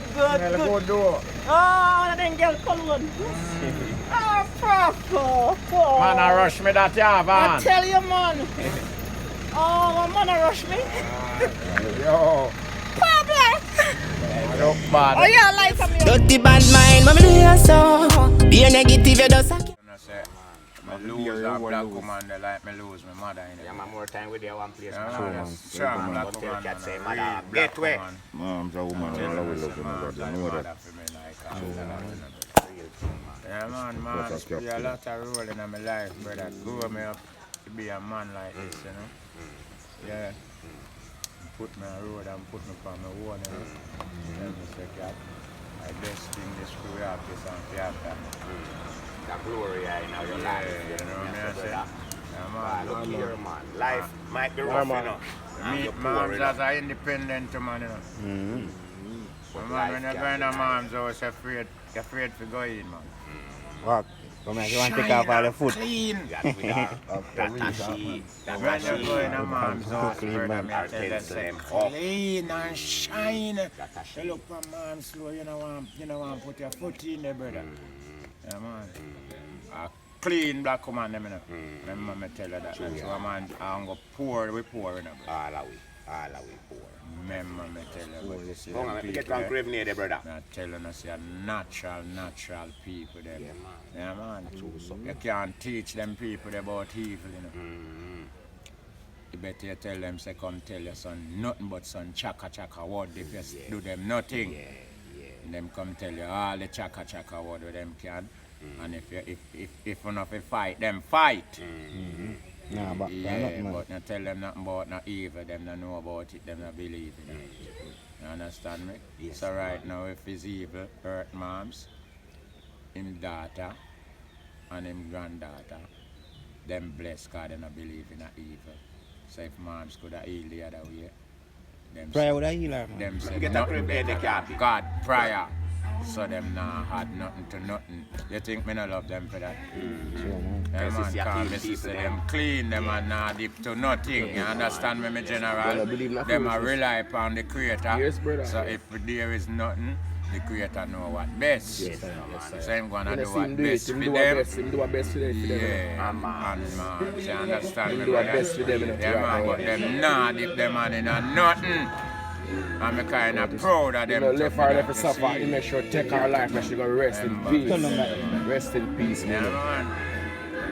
Good. Oh, then get cologne. Oh, proper. Oh. Man, I rush me that yeah, I van. tell you, man. Oh, man, I rush me. Yo. Pablo. Look bad. Oh, yeah, like me. Dirty bad mind, mama do you so. Be a negative, you just I lose a black woman, they like me lose my mother. Yeah, man, more time with you one place. Sure, black Don't woman. tell cat say, Real mother, black get way. woman. Mom's a woman, I always love you, you know that. Yeah, man, play a lot of role in my life, brother. Grow me up to be a man like this, you know. Yeah. Put me on road and put me on my own, you know. Tell me, say, cat, I best thing this career of this and theater. The glory in your life. You know what I say? Yeah, man. Look here, man. Life might be rough, you know. Me, Maams as an independent man, you know. Man, when you go in a Maams house, you're afraid to go in, man. Walk. Come here, you want to take off all the food? Clean. When you go in a Maams house, brother, me I tell you, say, clean and shine. You look for Maams slow, you know want to put your foot in there, brother. Yeah, man. A clean black woman, you know. Remember me tell you that. So, man, I'm going to pour, we pour, you know. All the way poor. Remember me tell you. But you see Come on, get one grave near there, brother. I'm telling you, see, natural people, them. Yeah, Yeah, man. man. You can't teach them people about evil, you know. You better tell them, say, come tell your son nothing but son chaka word if you do them nothing. And them come tell you all the chaka word with them can. And if you not fight, them fight. Nah, but But not tell them nothing about no evil, them not know about it, them not believe in it. You understand me? Yes, So right now if it's evil, hurt Maams, him daughter and him granddaughter, them blessed because they not believe in the evil. So if Maams could have healed the other way, them Prayer with a healer, man. them say Get a nothing crib there, they better can't than God prayer. So them nah had nothing to nothing. You think me not love them for that? Yeah, man, cause me say them clean, them and nah dip to nothing. You understand me, general? Them a rely upon the Creator. Yes, brother. So if there is nothing, the Creator know what best. Yes, sir. So I'm gonna do Him what do it, best him for do them. what best, him do what best for them. Yeah, and man, you understand Him me, do what brother? best for them, innit? Yeah, man, but them nah dip them on in a nothing. I'm kind of proud of them. You know, left to her me, left to you suffer, see. he make sure take her life and she gonna rest in peace. Rest in peace, Yeah, man. man.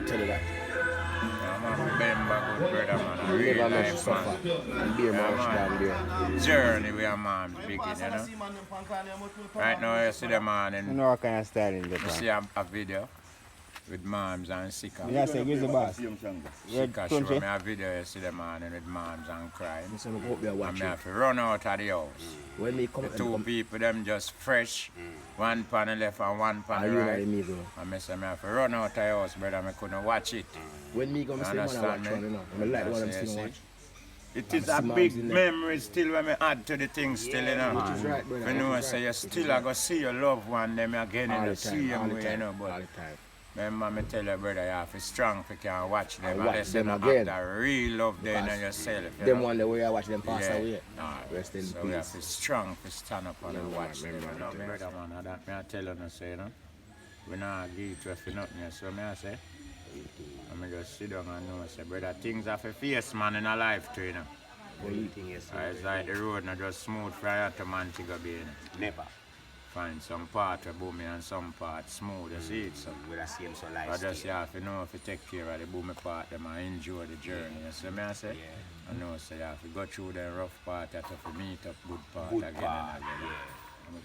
I tell you that. Yeah, man, remember, good brother, man. A You real never let life, you suffer. man. And be a man, she down there. Journey where a man begin, you know. Right now, you see the man You in, know what kind of style in the you see a video with Maams and Sika. Yeah, say, where's the boss? Sika show me a video, you see the man in with Maams and crying. And me have to run out of the house. When me come, The two people, them just fresh. One pan the left and one pan the right. And me say, me have to run out of the house, brother. I couldn't watch it. when me come, You see man, I watch understand one, me? you know. I like what I'm Yes, seeing yes, watch. It is see a Maams big in there. memory still when me add to the things still, you know. Which is right, brother. You know, which is say right. you still are going to see your loved one them again All in the the time, same all the way, you time, know. all But the time. remember, me tell you, brother, you have to strong if you can watch them. watch Unless you them don't again. have the real love there in Because yourself. You Them know? one the way I watch them pass Yeah. away. Nah, Rest in so we have peace. to strong to stand up and Remember, watch them. remember, You know, remember. brother, man, that me I tell you, no, say, you know. We not give it to you for nothing, so me I say. And me just sit down and know, say, brother, things have to face, man, in a life too, you know. Anything is It's like the road not just smooth prior to Montego Bay. You know. never. Find some part where boomy and some part smooth, you see it so. With the same so I just lifestyle. have to know if you take care of the boomy part them and enjoy the journey. You see me I say? I know so you have to go through the rough part that have to meet up good part Good again part, and again.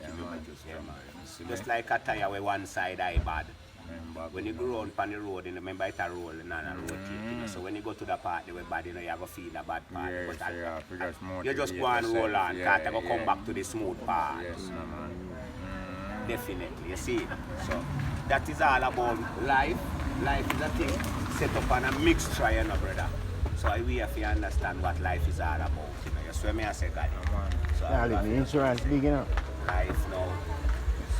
Yeah, man. Yeah, man. You see Just me? like a tire where one side eye bad. Remember, When you go on the road, you know, remember it's a roll and not a road trip. You know, so when you go to the part where bad, you know, you have to feel the bad part. Yeah, but so you have to just you just go motivate and roll yourself. on, Yeah, can't go come back to the smooth part. Yes, no, man. Definitely, you see. So that is all about life. Life is a thing set up on a mixture, you know, brother. So we have to understand what life is all about. You know, you swear me I say God. So Yeah, the insurance big, you know. life now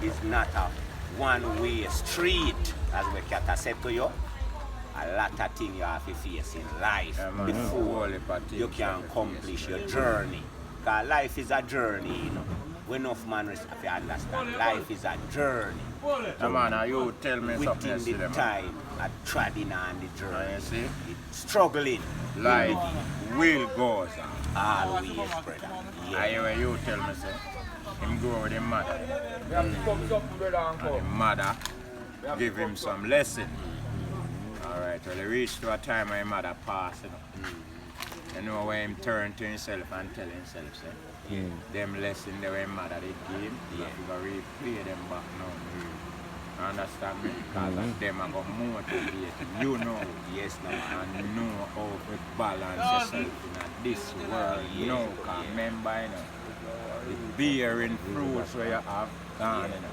is not a one-way street, as we can say to you. A lot of things you have to face in life Yeah, man. before Whole heap of things you you can have to accomplish face, your man. journey. Because life is a journey, you know. When enough man if you understand, life is a journey. No man, you tell me something Within yesterday, the man. time, a treading on the journey. You see? Struggling. Life will go on. Always, brother. I hear when you tell me, say, him go with his mother. And the mother give him some lesson. Alright, well, he reached to a time when his mother passed, you know. You know when him turn to himself and tell himself, say, them lesson the way his mother did give him, he go replay them back now. You understand me? Because of them are going to motivate him. You know, Yes, no man. and know how to balance yourself in this world. You know, because remember, you know, the bearing fruits where you have gone, you know.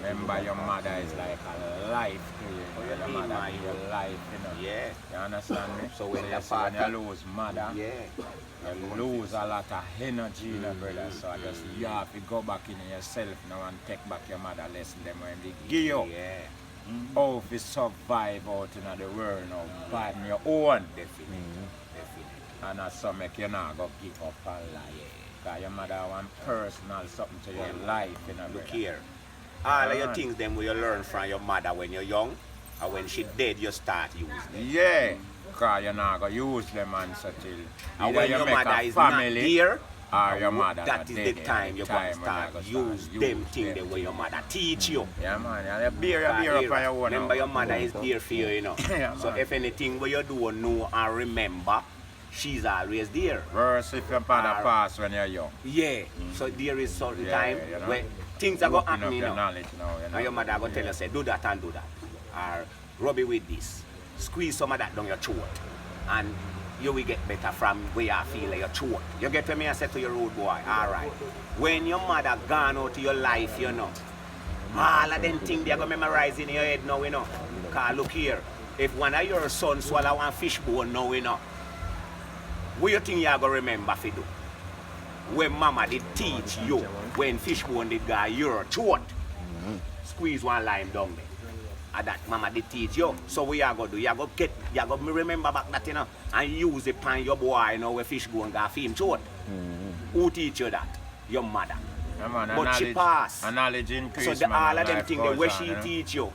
Remember, your mother is like a life to you. Your mother is your life, you know. Yeah. You understand me? So when you the see when father- you lose mother, Yeah. you lose a lot of energy, you know, brother. So I just you have to go back in yourself now and take back your mother lesson them when they give you. Yeah. How to survive out in the world now, by your own. Definitely. Definitely. And that's so make you not go give up on life. Because your mother want personal something to your life, you know, Look brother. here. All of your Alright. things them will you learn from your mother when you're young, and when she dead you start using them. Yeah, because you're not going to use them until And either when you your make mother a is not family there, or your mother that not is dead the at time the you're going to time when start you go use start them use things them where your mother teach you. Yeah, man, you bear up on your own. Remember your mother is there for you, you know. Yeah, So man. if anything where you do know and remember, she's always there. Worse if your father Or- pass when you're young. Yeah. So there is certain Yeah, time you know. when things are going to Open happen, up you your know. knowledge now. You know. And your mother going to tell Yeah. you, say, do that and do that. Or rub it with this. Squeeze some of that down your throat. And you will get better from where you feel like your throat. You get what me I say to your road boy? Alright. When your mother gone out of your life, you know, all of them things they are going to memorize in your head now, you know. Because look here, if one of your sons swallow one fish bone now, you know, what you think you are going to remember to do? When mama did teach you, when fish bone did go your throat, squeeze one lime down there. And that mama did teach you. So what you are going to do? You are going to remember back that, you know, and use it on your boy, you know, where fish bone go feed him throat. Who teach you that? Your mother. Yeah, man, But she passed. And knowledge increase, So man, all and of them life things goes where on, she you know. teach you,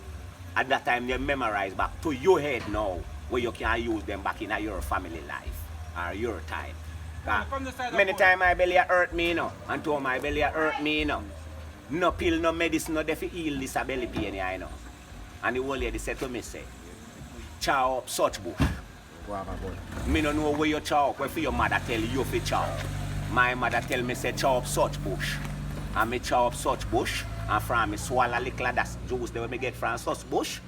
at that time they memorize back to your head now, where you can use them back in your family life or your time. 'Cause many times my belly hurt me, you know, and to my belly hurt me, you know. No pill, no medicine, no defi heal this a belly pain, you know. And the old lady said to me, say, chow up such bush. Me no know where you chow up, where for your mother tell you to chow. My mother tell me say chow up such bush. And me chow up such bush, and from me swallow little of that juice that me get from such bush,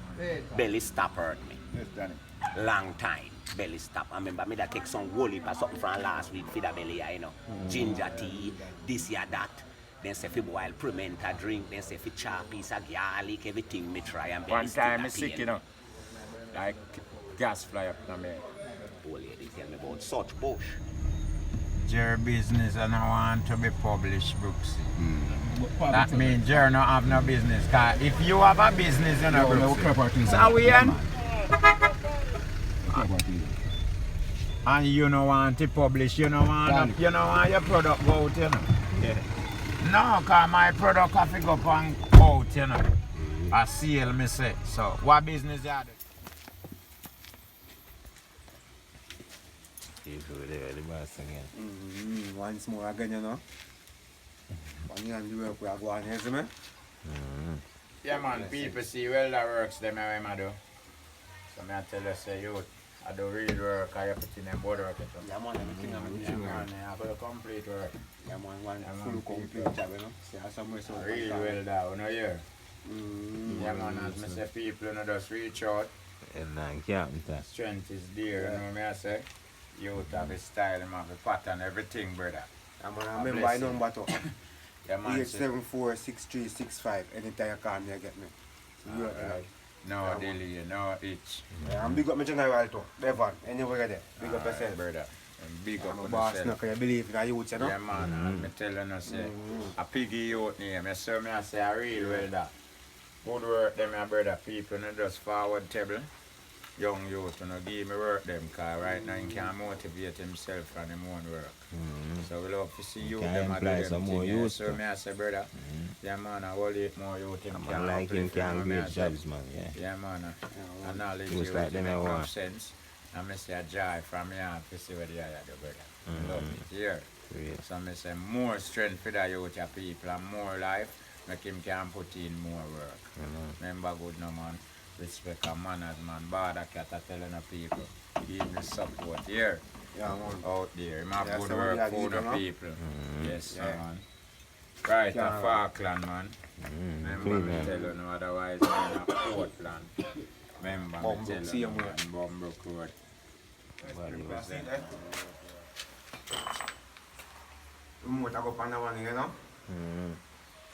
belly stop hurt me. Long time, belly stop. I remember me that take some woolly or something from last week for the belly, you know. Ginger tea, this ya that. Then say fi boil pimenta drink, then say fi chop piece of garlic, everything me try and belly One still time a I sick, pain. you know. Like gas fly up on me. Old lady tell me about such bush. Jerry business and I want to be published books. That means Jerry no have no business. Cause if you have a business, you know, Brooksy. So we and you don't want to publish, you don't want your product go out, you know. Yeah. No, cause my product have to go up and out, you know. I sale me say. So what business you have? Once more again, you know. One year the work we are going here, see me? Yeah man, people see well that works them I do. So me I tell you say you I do real work, I put in a board work. Yeah, man, everything I'm Yeah man, I do complete work. Yeah, man, one Yeah, full man, complete people. job, you know. See, I somewhere so Real well that, you know here. Yeah man, as me so. say people, you know, just reach out. Strength is there, you know me I say. Youth have a style, you have a pattern, everything, brother. Yeah, man, God I remember bless I you. number two. Yeah man, say, 874-6365. Anytime you call me, you get me. So you alright. know. No Yeah, man. delay, no itch. Yeah, and big up my general too. Devon, anywhere there. Big up Alright, yourself. brother. And big up I'm a on boss yourself. now, because you believe in the youth, you know. Yeah man, and me tell you no say, a piggy youth name, you see me I say a real well that. Good work them my brother, people no just forward table. young youth, you know, give me work them, because right now he can motivate himself from him own work. So we love to see you can them employ do them some more thing, yeah. youth, So me I say, brother, yeah man, I will eat more youth him Man can like him uplift, you know, can me I get say. jobs, man, yeah. Yeah man, and knowledge Just you like them make I no want. sense. And I say a joy from me heart to see what the other do, brother. Love it, yeah. Yeah. So I say more strength for the youth of people and more life, make him can put in more work. Remember good no man, respect and manners man, bawdacat are telling the people, give the support here, Yeah, man. out there, him have Yeah, good so work yeah, for you the know? people. Yes Yeah. man. Right, Yeah. a Falkland man. Remember Clean, me man. tell you no otherwise in a Portland. Remember me Bumbrook, tell see you him no where? man, Bumbrook Road. Remote I go on the one, you know?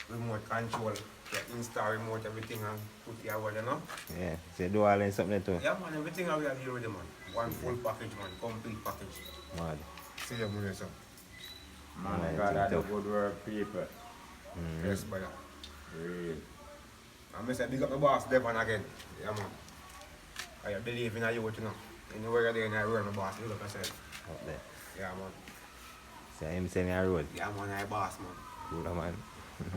Remote control, the install remote, everything and put it away, you know? Yeah. So do all in something too. Yeah man, everything I will deal with them man. One full package man, complete package. Mad. See them with yourself. Man, Right, God, I do tough. good work, people. Yes, brother. Real. And I say big up the boss Devon again. Yeah man. I believe in you, you know. Anywhere you're there in the road, my boss, look at yourself. Up there. Yeah man. So him sending a road. Yeah man, I boss man. Good man.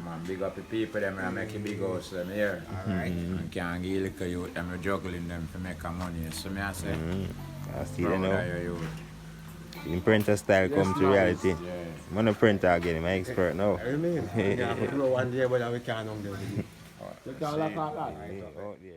Man, big up the people, them and make a big house them here. Alright. And can't give little youth, them juggling them to make a money. So me I say, I see you proud of know. your youth. In printer style Yes, come to man. reality. Yeah. I'm not a printer again, I'm an expert now. I mean, we have to grow one day, but we can't on there. You can't lock out that. Out there.